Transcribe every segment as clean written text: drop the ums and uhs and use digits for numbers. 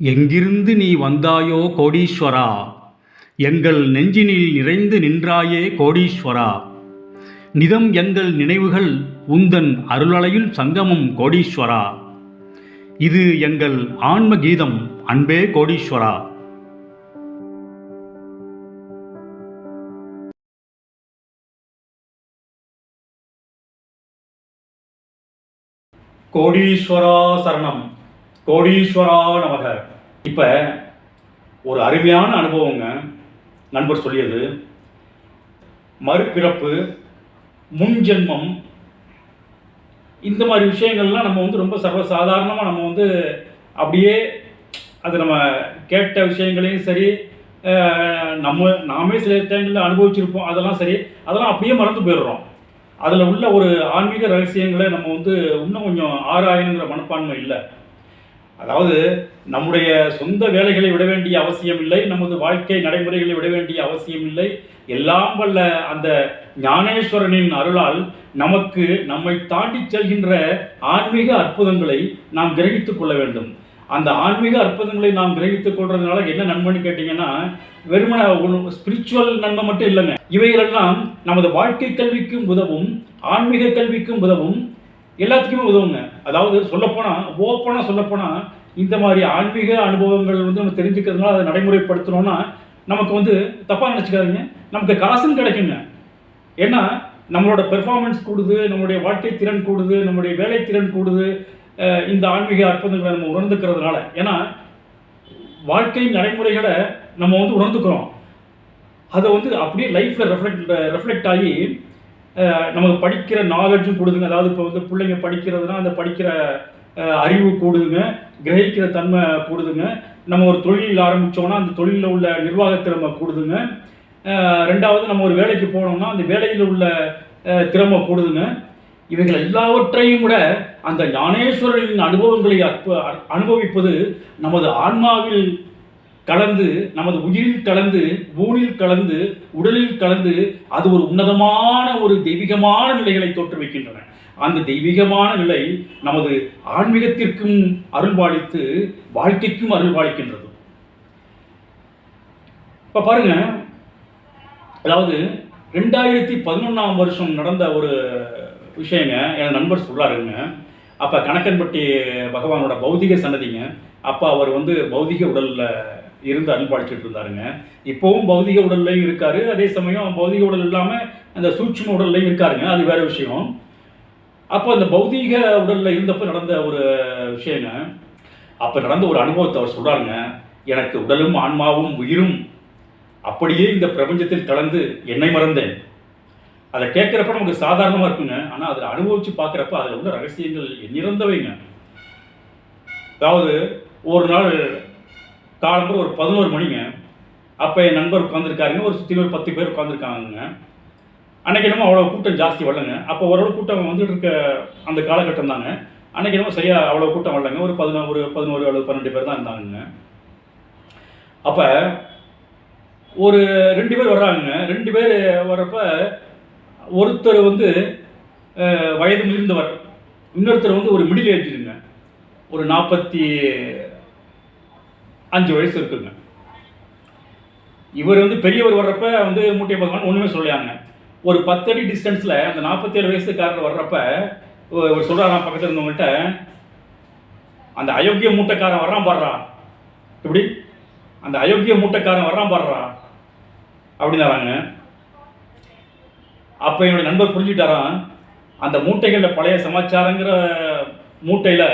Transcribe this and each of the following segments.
எங்கிருந்து நீ வந்தாயோ கோடீஸ்வரா, எங்கள் நெஞ்சினில் நிறைந்து நின்றாயே கோடீஸ்வரா. நிதம் எங்கள் நினைவுகள் உந்தன் அருளலையில் சங்கமம் கோடீஸ்வரா. இது எங்கள் ஆன்ம கீதம் அன்பே கோடீஸ்வரா. கோடீஸ்வரா சரணம், கோடீஸ்வரா நமக. இப்போ ஒரு அருமையான அனுபவங்க நண்பர் சொல்லியது. மறுபிறப்பு, முன்ஜென்மம், இந்த மாதிரி விஷயங்கள்லாம் நம்ம ரொம்ப சர்வசாதாரணமாக நம்ம அப்படியே அது நம்ம கேட்ட விஷயங்களையும் சரி, நாமே சில டைங்களில் அனுபவிச்சிருப்போம், அதெல்லாம் சரி, அதெல்லாம் அப்படியே மறந்து போயிடுறோம். அதில் உள்ள ஒரு ஆன்மீக ரகசியங்களை நம்ம இன்னும் கொஞ்சம் ஆராயணுங்கிற மனப்பான்மை இல்லை. அதாவது நம்முடைய சொந்த வேலைகளை விட வேண்டிய அவசியம் இல்லை, நமது வாழ்க்கை நடைமுறைகளை விட வேண்டிய அவசியம் இல்லை. எல்லாம் வல்ல அந்த ஞானேஸ்வரனின் அருளால் நமக்கு நம்மை தாண்டி செல்கின்ற ஆன்மீக அற்புதங்களை நாம் கிரகித்துக் கொள்ள வேண்டும். அந்த ஆன்மீக அற்புதங்களை நாம் கிரகித்துக் கொள்றதுனால என்ன நன்மைன்னு கேட்டிங்கன்னா, வெறுமன ஸ்பிரிச்சுவல் நன்மை மட்டும் இல்லைங்க. இவைகளெல்லாம் நமது வாழ்க்கை கல்விக்கும் உதவும், ஆன்மீக கல்விக்கும் உதவும், எல்லாத்துக்குமே உதவுங்க. அதாவது ஓப்பனாக சொல்லப்போனால் இந்த மாதிரி ஆன்மீக அனுபவங்கள் நம்ம தெரிஞ்சுக்கிறதுனால அதை நடைமுறைப்படுத்தணும்னா நமக்கு தப்பாக நினச்சிக்காதீங்க, நமக்கு காசும் கிடைக்குங்க. ஏன்னா நம்மளோட பெர்ஃபார்மன்ஸ் கூடுது, நம்மளுடைய வாழ்க்கை திறன் கூடுது, நம்மளுடைய வேலை திறன் கூடுது இந்த ஆன்மீக அற்புதங்களை நம்ம உணர்ந்துக்கிறதுனால. ஏன்னா வாழ்க்கை நடைமுறைகளை நம்ம உணர்ந்துக்கிறோம், அதை அப்படியே லைஃப்பில் ரெஃப்ளெக்ட் ஆகி நமக்கு படிக்கிற நாலேஜும் கூடுதுங்க. அதாவது இப்போ பிள்ளைங்க படிக்கிறதுனா அந்த படிக்கிற அறிவு கூடுதுங்க, கிரகிக்கிற தன்மை கூடுதுங்க. நம்ம ஒரு தொழில் ஆரம்பித்தோன்னா அந்த தொழிலில் உள்ள நிர்வாகத்திறமை கூடுதுங்க. ரெண்டாவது நம்ம ஒரு வேலைக்கு போனோம்னா அந்த வேலையில் உள்ள திறமை கூடுதுங்க. இவைகள் எல்லாவற்றையும் விட அந்த ஞானேஸ்வரரின் அனுபவங்களை அனுபவிப்பது நமது ஆன்மாவில் கலந்து, நமது உயிரில் கலந்து, ஊனில் கலந்து, உடலில் கலந்து, அது ஒரு உன்னதமான ஒரு தெய்வீகமான நிலைகளை தோற்றுவிக்கின்றன. அந்த தெய்வீகமான நிலை நமது ஆன்மீகத்திற்கும் அருள்பாலித்து வாழ்க்கைக்கும் அருள்பாலிக்கின்றது. இப்போ பாருங்க, அதாவது 2011ஆம் வருஷம் நடந்த ஒரு விஷயங்க என் நண்பர் சொல்றாருங்க. அப்போ கணக்கன்பட்டி பகவானோட பௌதிக சன்னதிங்க. அப்போ அவர் பௌதிக உடலில் இருந்து அருள்பாலிச்சுட்டு இருந்தாருங்க. இப்போவும் பௌதிக உடல்லையும் இருக்காரு, அதே சமயம் பௌதிக உடல் இல்லாமல் அந்த சூட்சும உடல்லையும் இருக்காருங்க, அது வேற விஷயம். அப்போ அந்த பௌதிக உடலில் இருந்தப்போ நடந்த ஒரு விஷயங்க, அப்போ நடந்த ஒரு அனுபவத்தை அவர் சொல்கிறாருங்க. எனக்கு உடலும் ஆன்மாவும் உயிரும் அப்படியே இந்த பிரபஞ்சத்தில் கலந்து என்னை மறந்தேன். அதை கேட்குறப்ப நமக்கு சாதாரணமாக இருக்குங்க, ஆனால் அதில் அனுபவித்து பார்க்குறப்ப அதில் உள்ள ரகசியங்கள் நிறந்தவைங்க. அதாவது ஒரு நாள் காலம்புற ஒரு 11 மணிங்க. அப்போ என் நண்பர் உட்காந்துருக்காருங்க, ஒரு சுற்றி ஒரு 10 பேர் உட்காந்துருக்காங்க. அன்றைக்கி என்னமோ அவ்வளோ கூட்டம் ஜாஸ்தி வரலங்க. அப்போ ஓரளவு கூட்டம் வந்துட்டு இருக்க அந்த காலகட்டம் தாங்க. அன்றைக்கி என்னமோ சரியாக அவ்வளோ கூட்டம் வரலங்க, ஒரு 11 அல்லது 12 பேர் தான் இருந்தாங்க. அப்போ ஒரு 2 பேர் வர்றாங்க. 2 பேர் வர்றப்ப ஒருத்தர் வயது முதிர்ந்தவர், இன்னொருத்தர் ஒரு மிடில் ஏஜ்ங்க, ஒரு 45 வயசு இருக்குங்க. இவர் பெரியவர் வர்றப்ப மூட்டை பகவான் ஒன்றுமே சொல்லலையாங்க. ஒரு 10 அடி டிஸ்டன்ஸில் அந்த 47 வயசுக்காரர் வர்றப்ப ஒரு சொல்கிறாராம் பக்கத்தில் இருந்தவங்கள்ட்ட, அந்த அயோக்கிய மூட்டைக்காரன் வர்றான் பாடுறா, இப்படி அந்த அயோக்கிய மூட்டைக்காரன் வர்றான் பாடுறா அப்படின்னாராங்க. அப்போ என்னுடைய நண்பர் புரிஞ்சுட்டாராம், அந்த மூட்டைகளில் பழைய சமாச்சாரங்கிற மூட்டையில்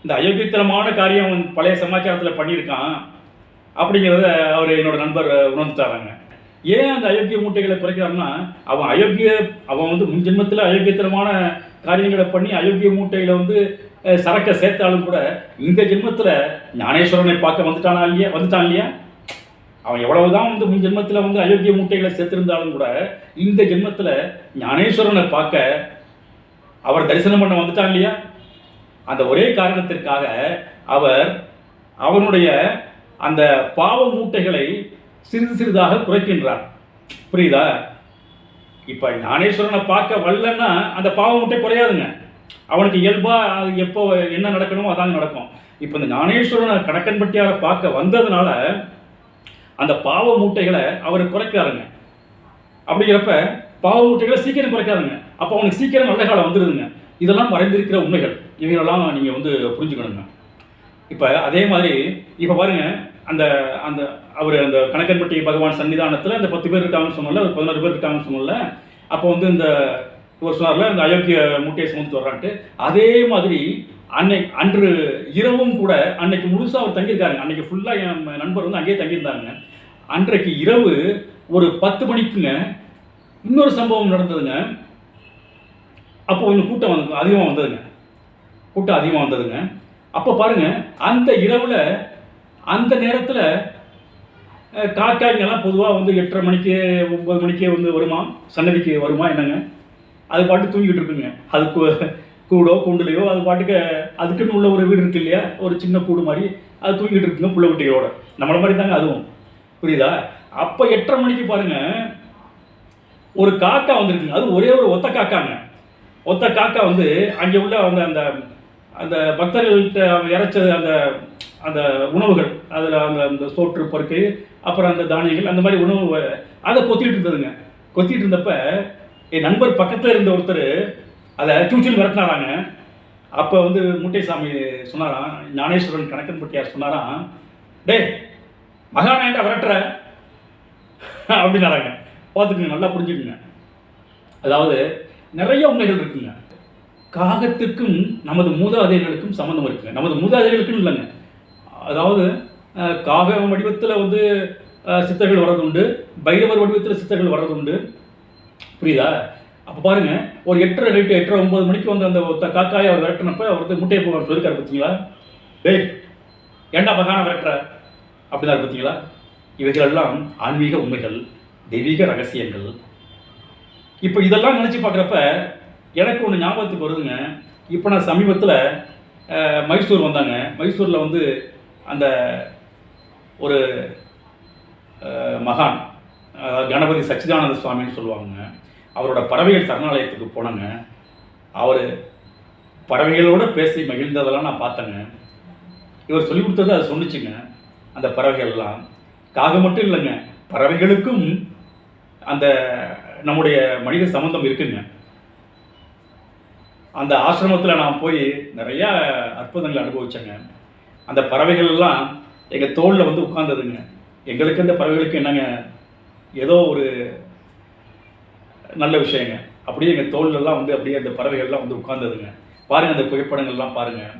இந்த அயோக்கியத்தனமான காரியம் பழைய சமாச்சாரத்தில் பண்ணியிருக்கான் அப்படிங்கிறத என்னோட நண்பர் உணர்ந்துட்டாராங்க. ஏன் அந்த அயோக்கிய மூட்டைகளை குறைக்கிறாருன்னா, அவன் முன் ஜென்மத்தில் அயோக்கியத்தனமான காரியங்களை பண்ணி அயோக்கிய மூட்டையில் சரக்கை சேர்த்தாலும் கூட இந்த ஜென்மத்தில் ஞானேஸ்வரனை பார்க்க வந்துட்டான் இல்லையா. அவன் எவ்வளவுதான் முன் ஜென்மத்தில் அயோக்கிய மூட்டைகளை சேர்த்திருந்தாலும் கூட இந்த ஜென்மத்தில் ஞானேஸ்வரனை பார்க்க அவர் தரிசனம் பண்ண வந்துட்டான் இல்லையா. அந்த ஒரே காரணத்திற்காக அவனுடைய அந்த பாவ மூட்டைகளை சிறிது சிறிதாக குறைக்கின்றார். புரியுதா? இப்போ ஞானேஸ்வரனை பார்க்க வரலன்னா அந்த பாவ மூட்டை குறையாதுங்க. அவனுக்கு இயல்பாக அது எப்போ என்ன நடக்கணுமோ அதாங்க நடக்கும். இப்போ இந்த ஞானேஸ்வரனை கணக்கன்பட்டியாரை பார்க்க வந்ததுனால அந்த பாவ மூட்டைகளை அவர் குறைக்கிறாருங்க. அப்படிங்கிறப்ப பாவ மூட்டைகளை சீக்கிரம் குறைக்காதுங்க. அப்போ அவனுக்கு சீக்கிரம் நல்ல காலம் வந்துடுதுங்க. இதெல்லாம் மறைந்திருக்கிற உண்மைகள். இவைகளெல்லாம் நீங்கள் வந்து புரிஞ்சுக்கணுங்க. இப்போ அதே மாதிரி இப்போ பாருங்க, அந்த அந்த அவர் அந்த கணக்கன்பட்டி பகவான் சன்னிதானத்தில் அந்த 10 பேர் இருக்காங்கன்னு சொன்னல, ஒரு 11 பேர் இருக்காங்கன்னு சொன்னல, அப்போ வந்து இந்த ஒரு சொன்னார்ல இந்த அயோக்கிய மூட்டையை சுமந்து வர்றான்ட்டு, அதே மாதிரி அன்று இரவும் கூட அன்னைக்கு முழுசாக அவர் தங்கியிருக்காருங்க. அன்னைக்கு ஃபுல்லாக என் நண்பர் வந்து அங்கேயே தங்கியிருந்தாருங்க. அன்றைக்கு இரவு ஒரு 10 மணிக்குங்க இன்னொரு சம்பவம் நடந்ததுங்க. அப்போ கொஞ்சம் கூட்டம் அதிகமாக வந்ததுங்க. அப்போ பாருங்க, அந்த இரவில் அந்த நேரத்தில் காக்காய்ங்கெல்லாம் பொதுவாக வந்து 8:30 மணிக்கு 9 மணிக்கே வந்து வருமா, சன்னதிக்கு வருமா என்னங்க, அது பாட்டு தூங்கிட்டு இருக்குங்க. அது கூடோ கூண்டுலையோ அது பாட்டுக்கு அதுக்குன்னு உள்ள ஒரு வீடு இருக்கு இல்லையா, ஒரு சின்ன கூடு மாதிரி, அது தூங்கிட்டு இருக்குங்க புள்ள குட்டிகளோட. நம்மளை மாதிரி தாங்க அதுவும், புரியுதா? அப்போ 8:30 மணிக்கு பாருங்க ஒரு காக்கா வந்துருக்குங்க. அது ஒரே ஒரு ஒத்த காக்காங்க. ஒத்த காக்கா வந்து அங்கே உள்ள அந்த அந்த அந்த பக்தர்கள்ட்ட இறைச்சது அந்த அந்த உணவுகள், அதில் அந்த அந்த சோற்று பருக்கை, அப்புறம் அந்த தானியங்கள், அந்த மாதிரி உணவு அதை கொத்திட்டு இருந்ததுங்க. கொத்திட்டு இருந்தப்ப என் நண்பர் பக்கத்தில் இருந்த ஒருத்தர் அதை சூச்சில் விரட்டினாராங்க. அப்போ வந்து மூட்டைசாமி சொன்னாராம், ஞானேஸ்வரன் கணக்கன்பட்டியார் சொன்னாராம், டே மகானாயண்டா விரட்டுற அப்படின்னாராங்க. பார்த்துக்குங்க, நல்லா புரிஞ்சுக்குங்க. அதாவது நிறைய உண்மைகள் இருக்குங்க. காகத்துக்கும் நமது மூதாதையர்களுக்கும் சம்மந்தம் இருக்குங்க. நமது மூதாதையர்களுக்கும் இல்லைங்க. அதாவது காக வடிவத்தில் வந்து சித்தர்கள் வர்றதுண்டு, பைரவர் வடிவத்தில் சித்தர்கள் வர்றதுண்டு, புரியுதா? அப்போ பாருங்க, ஒரு 8:30 நைட்டு 8:30 9 மணிக்கு வந்து அந்த காக்காயை அவர் விரட்டினப்ப அவர் வந்து முட்டையை போக சொல்லியிருக்காரு பார்த்தீங்களா, டேய் ஏண்டா பகான விரட்டுற அப்படிதான் பார்த்தீங்களா? இவைகளெல்லாம் ஆன்மீக உண்மைகள், தெய்வீக ரகசியங்கள். இப்போ இதெல்லாம் நினச்சி பார்க்குறப்ப எனக்கு ஒன்று ஞாபகத்துக்கு வருதுங்க. இப்போ நான் சமீபத்தில் மைசூர் வந்தாங்க. மைசூரில் வந்து அந்த ஒரு மகான் கணபதி சச்சிதானந்த சுவாமின்னு சொல்லுவாங்க, அவரோட பறவைகள் சரணாலயத்துக்கு போனாங்க. அவர் பறவைகளோடு பேசி மகிழ்ந்ததெல்லாம் நான் பார்த்தேங்க. இவர் சொல்லி கொடுத்தது அதை சொன்னிச்சுங்க. அந்த பறவைகள்லாம் காகம் மட்டும் இல்லைங்க, பறவைகளுக்கும் அந்த நம்முடைய மனித சம்பந்தம் இருக்குங்க. அந்த ஆசிரமத்தில் நான் போய் நிறையா அற்புதங்களை அனுபவித்தேங்க. அந்த பறவைகள் எல்லாம் எங்கள் தோளில் வந்து உட்கார்ந்ததுங்க. எங்களுக்கு அந்த பறவைகளுக்கு என்னங்க, ஏதோ ஒரு நல்ல விஷயங்க. அப்படியே எங்கள் தோல்லெல்லாம் வந்து அப்படியே அந்த பறவைகள்லாம் வந்து உட்கார்ந்ததுங்க. பாருங்கள், அந்த புகைப்படங்கள்லாம் பாருங்கள்.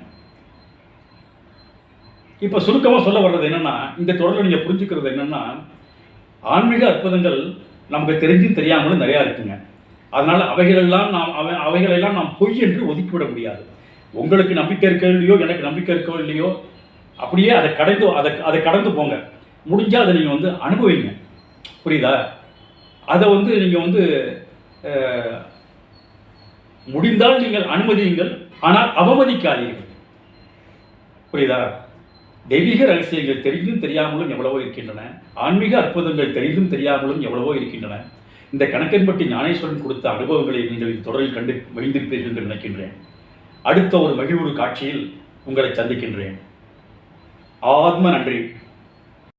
இப்போ சுருக்கமாக சொல்ல வர்றது என்னென்னா, இந்த தொடரில் நீங்கள் புரிஞ்சுக்கிறது என்னென்னா, ஆன்மீக அற்புதங்கள் நமக்கு தெரிஞ்சும் தெரியாமலும் நிறையா இருக்குங்க. அதனால் அவைகளெல்லாம் நாம் பொய் என்று ஒதுக்கிவிட முடியாது. உங்களுக்கு நம்பிக்கை இருக்கோ இல்லையோ, எனக்கு நம்பிக்கை இருக்கோ இல்லையோ, அப்படியே அதை கடந்து போங்க. முடிஞ்சால் அதை நீங்கள் வந்து அனுபவிங்க, புரியுதா? அதை வந்து நீங்கள் வந்து முடிந்தால் நீங்கள் அனுமதியுங்கள், ஆனால் அவமதிக்காதீர்கள், புரியுதா? தெய்வீக ரகசியங்கள் தெரிந்தும் தெரியாமலும் எவ்வளவோ இருக்கின்றன. ஆன்மீக அற்புதங்கள் தெரிந்தும் தெரியாமலும் எவ்வளவோ இருக்கின்றன. இந்த கணக்கன்பட்டி ஞானேஸ்வரன் கொடுத்த அனுபவங்களை நீங்கள் இந்த தொடரில் கண்டு மகிழ்ந்திருப்பீர்கள் என்று நினைக்கின்றேன். அடுத்த ஒரு மகிழ்வுறு காட்சியில் உங்களை சந்திக்கின்றேன். ஆத்ம நன்றி.